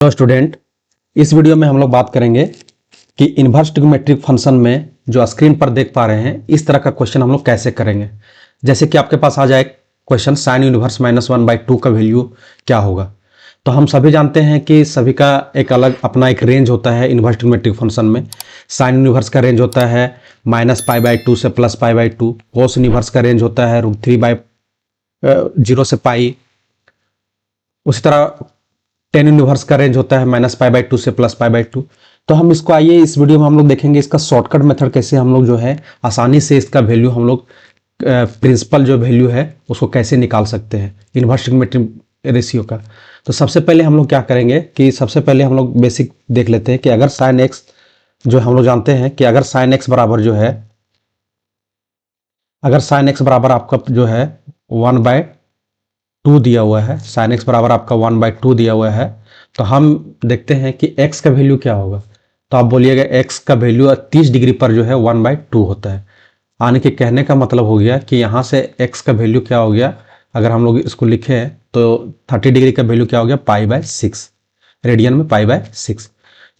तो स्टूडेंट, इस वीडियो में हम लोग बात करेंगे कि इन्वर्स ट्रिग्नोमेट्रिक फंक्शन में जो स्क्रीन पर देख पा रहे हैं इस तरह का क्वेश्चन हम लोग कैसे करेंगे। जैसे कि आपके पास आ जाए क्वेश्चन साइन यूनिवर्स -1/2 का वैल्यू क्या होगा। तो हम सभी जानते हैं कि सभी का एक अलग अपना एक रेंज होता है। इन्वर्स ट्रिग्नोमेट्रिक फंक्शन में साइन यूनिवर्स का रेंज होता है -π/2 से +π/2। कोस यूनिवर्स का रेंज होता है √3/0 से पाई। उसी तरह टेन यूनिवर्स का रेंज होता है -π/2 से +π/2। तो हम इसको आइए इस वीडियो में हम लोग देखेंगे इसका शॉर्टकट मेथड कैसे हम लोग जो है आसानी से इसका वैल्यू हम लोग प्रिंसिपल जो वैल्यू है उसको कैसे निकाल सकते हैं इन्वर्स ट्रिग्नोमेट्रिक रेशियो का। तो सबसे पहले हम लोग क्या करेंगे कि सबसे पहले हम लोग बेसिक देख लेते हैं कि अगर साइन एक्स जो हम लोग जानते हैं कि अगर साइन एक्स बराबर जो है आपका जो है 1/2 दिया हुआ है, साइन एक्स बराबर आपका 1/2 दिया हुआ है, तो हम देखते हैं कि x का वैल्यू क्या होगा। तो आप बोलिएगा x का वैल्यू 30 डिग्री पर जो है 1/2 होता है। आने के कहने का मतलब हो गया कि यहाँ से x का वैल्यू क्या हो गया, अगर हम लोग इसको लिखें तो 30 डिग्री का वैल्यू क्या हो गया π/6, रेडियन में π/6।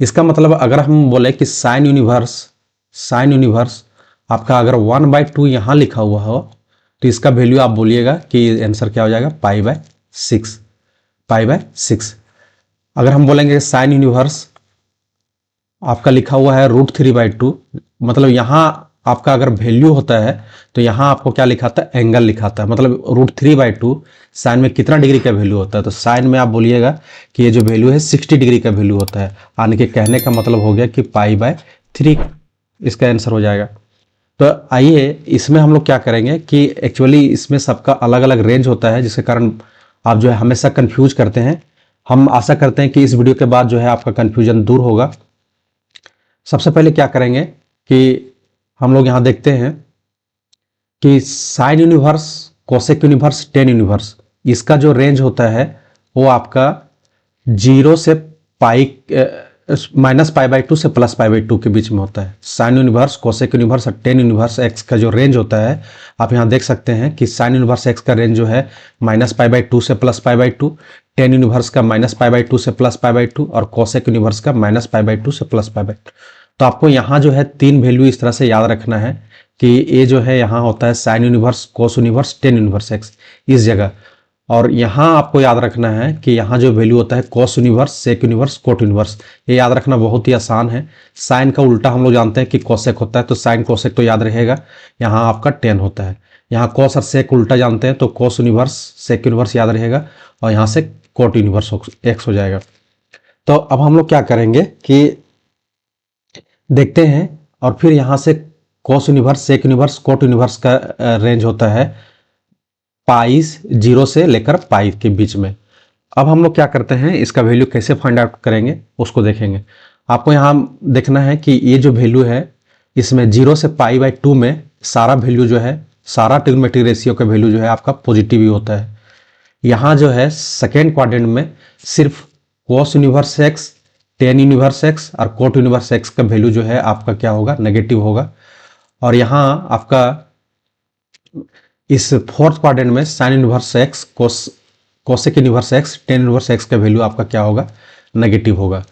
इसका मतलब अगर हम बोले कि साइन यूनिवर्स आपका अगर 1/2 यहाँ लिखा हुआ हो तो इसका वैल्यू आप बोलिएगा कि आंसर क्या हो जाएगा π/6। अगर हम बोलेंगे साइन यूनिवर्स आपका लिखा हुआ है √3/2, मतलब यहाँ आपका अगर वैल्यू होता है तो यहाँ आपको क्या लिखाता है, एंगल लिखाता है। मतलब √3/2 साइन में कितना डिग्री का वैल्यू होता है, तो साइन में आप बोलिएगा कि ये जो वैल्यू है 60 डिग्री का वैल्यू होता है। आने के कहने का मतलब हो गया कि π/3 इसका आंसर हो जाएगा। तो आइए इसमें हम लोग क्या करेंगे कि एक्चुअली इसमें सबका अलग अलग रेंज होता है, जिसके कारण आप जो है हमेशा कंफ्यूज करते हैं। हम आशा करते हैं कि इस वीडियो के बाद जो है आपका कंफ्यूजन दूर होगा। सबसे पहले क्या करेंगे कि हम लोग यहाँ देखते हैं कि sine inverse, cosec inverse, tan inverse, इसका जो रेंज होता है वो आपका 0 से -π/2 से +π/2 के बीच में होता है। साइन यूनिवर्स, कोसेक यूनिवर्स और टेन यूनिवर्स एक्स का जो रेंज होता है, आप यहाँ देख सकते हैं कि साइन यूनिवर्स एक्स का रेंज जो है -π/2 से +π/2, टेन यूनिवर्स का -π/2 से +π/2 और कोसेक यूनिवर्स का -π/2 से +π/2। तो आपको यहाँ जो है तीन वैल्यू इस तरह से याद रखना है कि ये जो है यहाँ होता है साइन यूनिवर्स, कोस यूनिवर्स, टेन यूनिवर्स एक्स इस जगह। और यहाँ आपको याद रखना है कि यहाँ जो वैल्यू होता है कोस यूनिवर्स, सेक यूनिवर्स, कोट यूनिवर्स। ये याद रखना बहुत ही आसान है। साइन का उल्टा हम लोग जानते हैं कि कोसेक होता है, तो साइन कोसेक तो याद रहेगा। यहाँ आपका टेन होता है। यहाँ कोस और सेक उल्टा जानते हैं तो कोस यूनिवर्स, सेक यूनिवर्स याद रहेगा और यहाँ से कोट यूनिवर्स एक्स हो जाएगा। तो अब हम लोग क्या करेंगे कि देखते हैं और फिर यहाँ से कोस यूनिवर्स, सेक यूनिवर्स, कोट यूनिवर्स का रेंज होता है π0 से लेकर पाई के बीच में। अब हम लोग क्या करते हैं, इसका वैल्यू कैसे फाइंड आउट करेंगे उसको देखेंगे। आपको यहाँ देखना है कि ये जो वैल्यू है इसमें 0 से π/2 में सारा वैल्यू जो है, सारा ट्रिग्नोमेट्रिक रेशियो का वैल्यू जो है आपका पॉजिटिव ही होता है। यहाँ जो है सेकेंड क्वाड्रेंट में सिर्फ cos inverse x, tan inverse x और कोट यूनिवर्स एक्स का वैल्यू जो है आपका क्या होगा, नेगेटिव होगा। और यहाँ आपका इस फोर्थ क्वाड्रेंट में sine inverse x, cosec inverse x, tan inverse x का वैल्यू आपका क्या होगा, नेगेटिव होगा।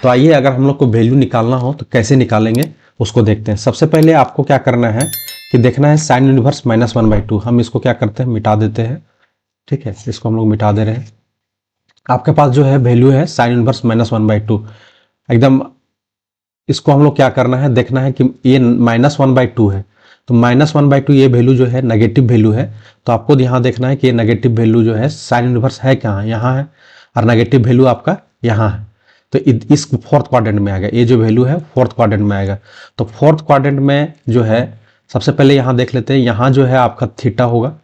तो आइए अगर हम लोग को वैल्यू निकालना हो तो कैसे निकालेंगे उसको देखते हैं। सबसे पहले आपको क्या करना है कि देखना है साइन यूनिवर्स -1/2। हम इसको क्या करते हैं, मिटा देते हैं। ठीक है, इसको हम लोग मिटा दे रहे हैं। आपके पास जो है वैल्यू है साइन यूनिवर्स -1/2 एकदम। इसको हम लोग क्या करना है, देखना है कि ये -1/2 है, तो -1/2 ये वैल्यू जो है नेगेटिव वैल्यू है। तो आपको यहाँ देखना है कि ये नेगेटिव वैल्यू जो है साइन यूनिवर्स है कहाँ, यहाँ है, और नेगेटिव वैल्यू आपका यहाँ है। तो इस फोर्थ क्वाड्रेंट में आएगा, ये जो वैल्यू है फोर्थ क्वाड्रेंट में आएगा। तो फोर्थ क्वाड्रेंट में जो है सबसे पहले यहाँ देख लेते हैं, यहाँ जो है आपका थीटा होगा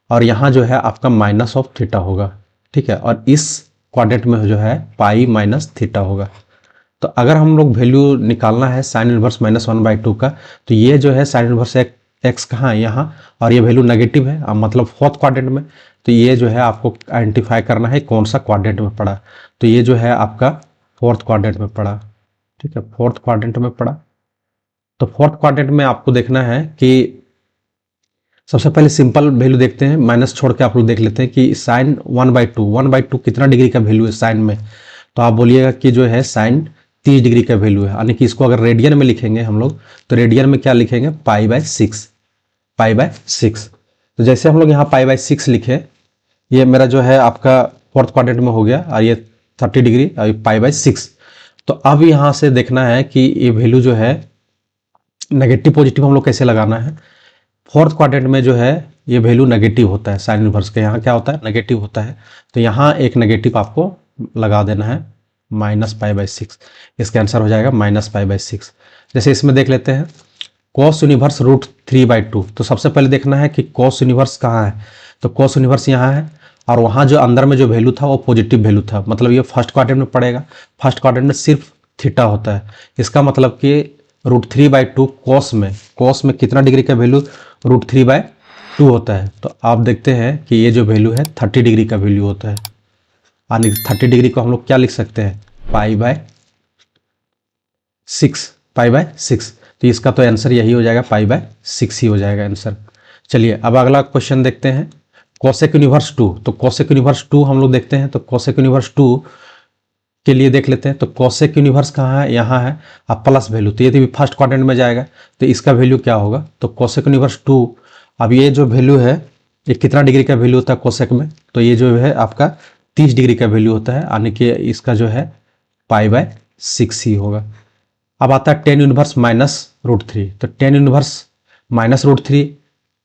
और यहाँ जो है आपका -θ होगा। ठीक है, और इस क्वाड्रेंट में जो है π-θ होगा। तो अगर हम लोग वैल्यू निकालना है साइन इनवर्स -1/2 का, तो ये जो है साइन इनवर्स एक्स कहाँ है, यहाँ, और ये वैल्यू नेगेटिव है, मतलब फोर्थ क्वाड्रेंट में। तो ये जो है आपको आइडेंटिफाई करना है कौन सा क्वाड्रेंट में पड़ा। तो ये जो है आपका फोर्थ क्वाड्रेंट में पड़ा। ठीक है, फोर्थ क्वाड्रेंट में पड़ा। तो फोर्थ क्वाड्रेंट में आपको देखना है कि सबसे पहले सिंपल वैल्यू देखते हैं, माइनस छोड़ के आप लोग देख लेते हैं कि साइन 1/2 कितना डिग्री का वैल्यू है साइन में। तो आप बोलिएगा कि जो है साइन 30 डिग्री का वैल्यू है, यानी कि इसको अगर रेडियन में लिखेंगे हम लोग तो रेडियन में क्या लिखेंगे, π/6, π/6। तो जैसे हम लोग यहाँ π/6 लिखे, ये मेरा जो है आपका फोर्थ क्वाड्रेंट में हो गया और ये 30 डिग्री और π/6। तो अब यहाँ से देखना है कि ये वैल्यू जो है नेगेटिव पॉजिटिव हम लोग कैसे लगाना है। फोर्थ क्वाड्रेंट में जो है ये वैल्यू नेगेटिव होता है, साइन इनवर्स का यहाँ क्या होता है, नेगेटिव होता है। तो यहाँ एक नेगेटिव आपको लगा देना है, -π/6। इसका आंसर हो जाएगा -π/6। जैसे इसमें देख लेते हैं cos यूनिवर्स √3/2। तो सबसे पहले देखना है कि cos यूनिवर्स कहाँ है, तो cos यूनिवर्स यहाँ है और वहाँ जो अंदर में जो वैल्यू था वो पॉजिटिव वैल्यू था, मतलब ये फर्स्ट क्वाड्रेंट में पड़ेगा। फर्स्ट क्वाड्रेंट में सिर्फ थीटा होता है, इसका मतलब कि √3/2 cos में कितना डिग्री का वैल्यू, √3/2 होता है। तो आप देखते हैं कि ये जो वैल्यू है 30 डिग्री का वैल्यू होता है, यानी 30 डिग्री को हम लोग क्या लिख सकते हैं, π/6। तो इसका तो आंसर यही हो जाएगा, π/6 ही हो जाएगा आंसर। चलिए अब अगला क्वेश्चन देखते हैं, कोसेक यूनिवर्स 2। तो कोसेक यूनिवर्स 2 हम लोग देखते हैं, तो कोसेक यूनिवर्स 2 के लिए देख लेते हैं। तो कोसेक यूनिवर्स कहाँ है, यहाँ है, अब प्लस वैल्यू, तो ये भी फर्स्ट क्वाड्रेंट में जाएगा। तो इसका वैल्यू क्या होगा, तो कोसेक यूनिवर्स 2, अब ये जो वैल्यू है ये कितना डिग्री का वैल्यू होता है कोसेक में, तो ये जो है आपका 30 डिग्री का वैल्यू होता है, यानी कि इसका जो है π/6 ही होगा। अब आता है टेन इनवर्स -√3। तो टेन इनवर्स -√3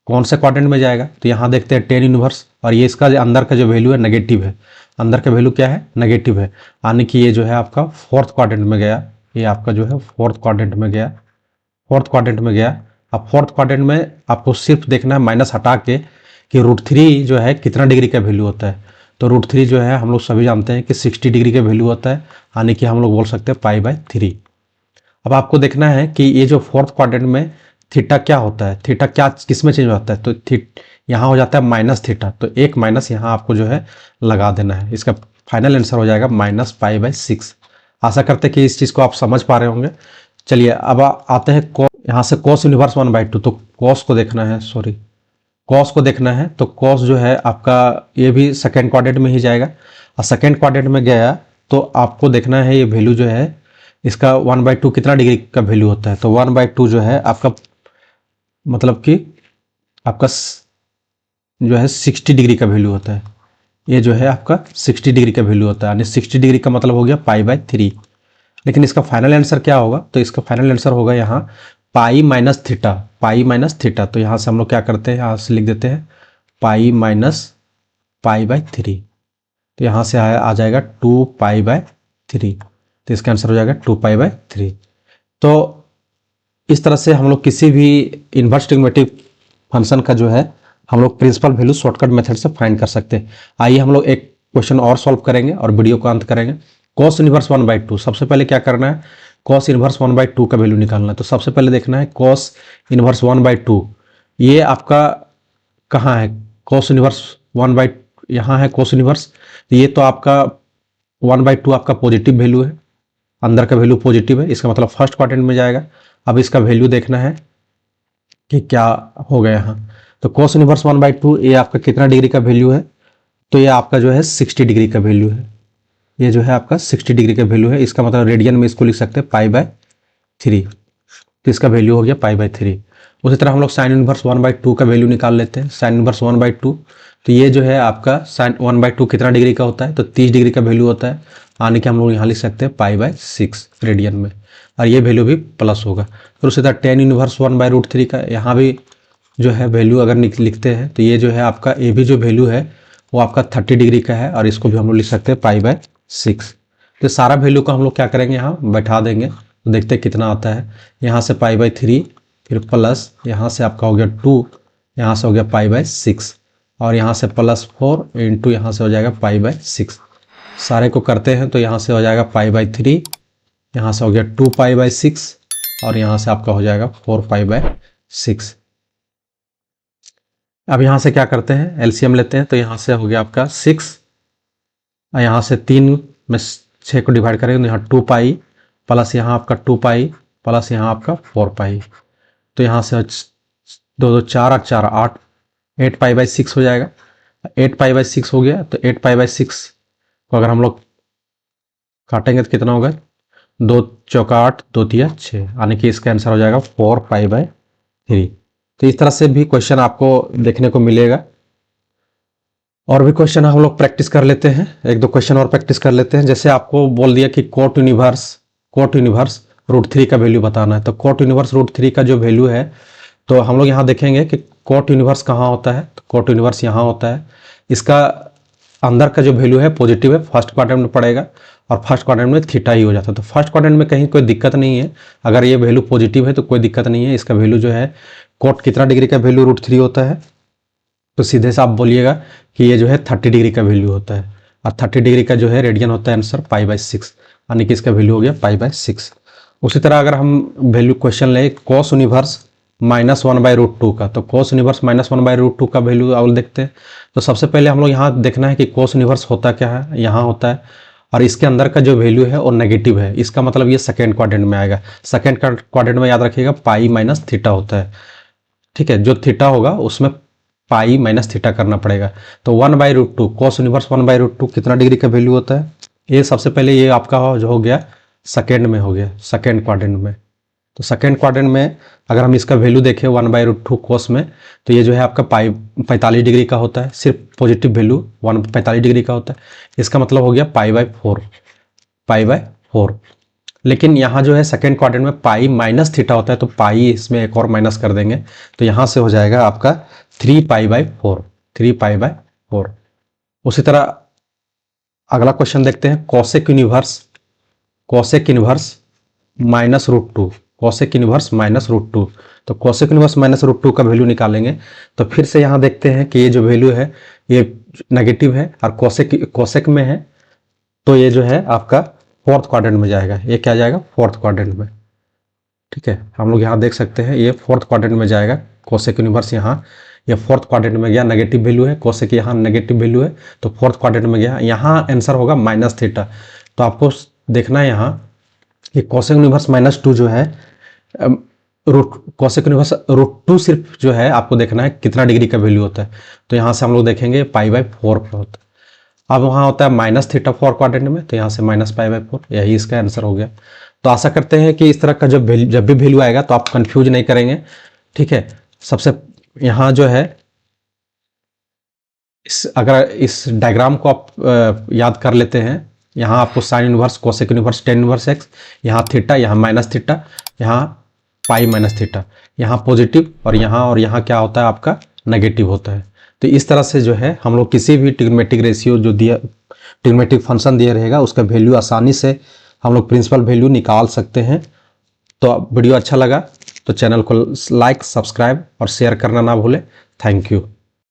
कौन से क्वाड्रेंट में जाएगा, तो यहाँ देखते हैं टेन इनवर्स, और ये इसका अंदर का जो वैल्यू है नेगेटिव है, अंदर का वैल्यू क्या है, नेगेटिव है, यानी कि ये जो है आपका फोर्थ क्वाड्रेंट में गया, ये आपका जो है फोर्थ क्वाड्रेंट में गया, फोर्थ क्वाड्रेंट में गया। अब फोर्थ क्वाड्रेंट में आपको सिर्फ देखना है माइनस हटा के कि √3 जो है कितना डिग्री का वैल्यू होता है। तो √3 जो है हम लोग सभी जानते हैं कि 60 डिग्री का वैल्यू होता है, यानी कि हम लोग बोल सकते हैं π/3। अब आपको देखना है कि ये जो फोर्थ क्वाड्रेंट में थीटा क्या होता है, थीटा क्या किस में चेंज होता है, तो यहाँ हो जाता है -θ, तो एक माइनस यहाँ आपको जो है लगा देना है। इसका फाइनल आंसर हो जाएगा -π/6। आशा करते हैं कि इस चीज़ को आप समझ पा रहे होंगे। चलिए अब आते हैं यहाँ से cos यूनिवर्स 1/2। तो cos को देखना है, सॉरी cos को देखना है, तो cos जो है आपका ये भी सेकेंड क्वाड्रेंट में ही जाएगा, और सेकेंड क्वाड्रेंट में गया तो आपको देखना है ये वैल्यू जो है इसका 1/2 कितना डिग्री का वैल्यू होता है। तो 1/2 जो है आपका मतलब कि आपका जो है 60 डिग्री का वैल्यू होता है, ये जो है आपका 60 डिग्री का वैल्यू होता है, यानी 60 डिग्री का मतलब हो गया π/3। लेकिन इसका फाइनल आंसर क्या होगा, तो इसका फाइनल आंसर होगा यहाँ π-θ। तो यहाँ से हम लोग क्या करते हैं, यहाँ से लिख देते हैं π-π/3। तो यहाँ से आ जाएगा 2π/3। तो इसका आंसर हो जाएगा 2π/3। तो इस तरह से हम लोग किसी भी इन्वर्स ट्रिग्नोमेट्रिक फंक्शन का जो है हम लोग प्रिंसिपल वैल्यू शॉर्टकट मेथड से फाइंड कर सकते हैं। आइए हम लोग एक क्वेश्चन और सॉल्व करेंगे और वीडियो को अंत करेंगे। cos इनवर्स 1/2, सबसे पहले क्या करना है, cos इनवर्स 1/2 का वैल्यू निकालना है। तो सबसे पहले देखना है cos इनवर्स 1/2, ये आपका कहाँ है, cos इनवर्स 1/2 यहाँ है cos इनवर्स, तो ये तो आपका 1/2 आपका पॉजिटिव वैल्यू है, अंदर का वैल्यू पॉजिटिव है, इसका मतलब फर्स्ट क्वाड्रेंट में जाएगा। अब इसका वैल्यू देखना है कि क्या हो गया यहाँ। तो cos इनवर्स 1/2 ये आपका कितना डिग्री का वैल्यू है, तो ये आपका जो है 60 डिग्री का वैल्यू है, ये जो है आपका 60 डिग्री का वैल्यू है। इसका मतलब रेडियन में इसको लिख सकते हैं π/3। तो इसका वैल्यू हो गया π/3। उसी तरह हम लोग साइन इनवर्स 1/2 का वैल्यू निकाल लेते हैं। साइन इनवर्स 1/2, तो ये जो है आपका साइन 1/2 कितना डिग्री का होता है, तो 30 डिग्री का वैल्यू होता है, यानी कि हम लोग यहाँ लिख सकते हैं π/6 रेडियन में, और ये वैल्यू भी प्लस होगा। फिर उसी तरह टेन इनवर्स 1/√3 का यहाँ भी जो है वैल्यू अगर लिखते हैं, तो ये जो है आपका ये भी जो वैल्यू है वो आपका 30 डिग्री का है, और इसको भी हम लोग लिख सकते हैं π/6। तो सारा वैल्यू को हम लोग क्या करेंगे, यहाँ बैठा देंगे, तो देखते हैं कितना आता है। यहाँ से π/3, फिर प्लस यहाँ से आपका हो गया 2, यहाँ से हो गया π/6, और यहाँ से +4 इंटू यहाँ से हो जाएगा π/6। सारे को करते हैं तो यहाँ से हो जाएगा π/3, यहाँ से हो गया 2π/6, और यहाँ से आपका हो जाएगा 4π/6। अब यहाँ से क्या करते हैं, एलसीएम लेते हैं, तो यहाँ से हो गया आपका 6, और यहाँ से 3 में 6 को डिवाइड करेंगे तो यहाँ 2π, प्लस यहाँ आपका 2π, प्लस यहाँ आपका 4π। तो यहाँ से 2 2 4 8 4 8 8π/6 हो जाएगा। 8π/6 हो गया, तो 8π/6 को अगर हम लोग काटेंगे तो कितना होगा, 2 चौका 8, 2 तिया 6, यानी कि इसका आंसर हो जाएगा 4π/3। तो इस तरह से भी क्वेश्चन आपको देखने को मिलेगा। और भी क्वेश्चन हम लोग प्रैक्टिस कर लेते हैं, 1-2 क्वेश्चन और प्रैक्टिस कर लेते हैं। जैसे आपको बोल दिया कि कोट यूनिवर्स √3 का वैल्यू बताना है, तो कोट यूनिवर्स √3 का जो वैल्यू है, तो हम लोग यहाँ देखेंगे कि कोट यूनिवर्स कहाँ होता है, तो कोट यूनिवर्स यहाँ होता है। इसका अंदर का जो वैल्यू है पॉजिटिव है, फर्स्ट क्वाड्रेंट में पड़ेगा, और फर्स्ट क्वाड्रेंट में थीटा ही हो जाता है। तो फर्स्ट क्वाड्रेंट में कहीं कोई दिक्कत नहीं है, अगर ये वैल्यू पॉजिटिव है तो कोई दिक्कत नहीं है। इसका वैल्यू जो है, कोट कितना डिग्री का वैल्यू √3 होता है, तो सीधे से आप बोलिएगा कि ये जो है 30 डिग्री का वैल्यू होता है, और 30 डिग्री का जो है रेडियन होता है आंसर π/6, यानी कि इसका वैल्यू हो गया π/6। उसी तरह अगर हम वैल्यू क्वेश्चन ले कोस यूनिवर्स -1/√2 का, तो कोस यूनिवर्स -1/√2 का वैल्यू और देखते हैं। तो सबसे पहले हम लोग यहाँ देखना है कि कोस यूनिवर्स होता क्या है, यहाँ होता है, और इसके अंदर का जो वैल्यू है वो नेगेटिव है। इसका मतलब ये सेकेंड क्वाड्रेंट में आएगा। सेकेंड क्वाड्रेंट में याद रखिएगा π-θ होता है, ठीक है। जो थीटा होगा उसमें π-θ करना पड़ेगा। तो 1/√2 कोस यूनिवर्स 1/√2 कितना डिग्री का वैल्यू होता है, ये सबसे पहले ये आपका जो हो गया सेकेंड में हो गया, सेकेंड क्वाड्रेंट में। तो सेकेंड क्वाड्रेंट में अगर हम इसका वैल्यू देखें 1/√2 कोस में, तो ये जो है आपका 45 डिग्री का होता है, सिर्फ पॉजिटिव वैल्यू 45 डिग्री का होता है। इसका मतलब हो गया π/4। लेकिन यहाँ जो है सेकेंड क्वाड्रेंट में π-θ होता है, तो पाई इसमें एक और माइनस कर देंगे, तो यहाँ से हो जाएगा आपका 3π/4। उसी तरह अगला क्वेश्चन देखते हैं, कोसेक यूनिवर्स -√2, कोसेक यूनिवर्स -√2। तो कोसेक यूनिवर्स -√2 का वैल्यू निकालेंगे, तो फिर से यहाँ देखते हैं कि ये जो वैल्यू है ये नेगेटिव है, और कोसेक में है, तो ये जो है आपका फोर्थ क्वाड्रेंट में जाएगा। ये क्या जाएगा, फोर्थ क्वाड्रेंट में, ठीक है। हम लोग यहाँ देख सकते हैं ये फोर्थ क्वाड्रेंट में जाएगा। कोसेक यूनिवर्स यहाँ ये फोर्थ क्वाड्रेंट में गया, नेगेटिव वैल्यू है, कोसेक यहाँ नेगेटिव वैल्यू है, तो फोर्थ क्वाड्रेंट में गया। यहाँ आंसर होगा -θ। तो आपको देखना है यहाँ कि कोसेक यूनिवर्स -2 जो है, कोसेक यूनिवर्स √2 सिर्फ जो है आपको देखना है कितना डिग्री का वैल्यू होता है। तो यहाँ से हम लोग देखेंगे π/4 पे होता है। अब वहाँ होता है -θ फोर्थ क्वाड्रेंट में, तो यहाँ से -π/4, यही इसका आंसर हो गया। तो आशा करते हैं कि इस तरह का जब भी वैल्यू आएगा तो आप कंफ्यूज नहीं करेंगे, ठीक है। सबसे यहाँ जो है अगर इस डायग्राम को आप याद कर लेते हैं, यहाँ आपको sine inverse, cosec inverse, tan inverse x, यहाँ थीटा, यहाँ -θ, यहाँ π-θ, यहाँ पॉजिटिव, और यहाँ क्या होता है आपका नेगेटिव होता है। तो इस तरह से जो है हम लोग किसी भी ट्रिग्नोमेट्रिक रेशियो जो दिया, ट्रिग्नोमेट्रिक फंक्शन दिया रहेगा उसका वैल्यू आसानी से हम लोग प्रिंसिपल वैल्यू निकाल सकते हैं। तो वीडियो अच्छा लगा तो चैनल को लाइक, सब्सक्राइब और शेयर करना ना भूलें। Thank you.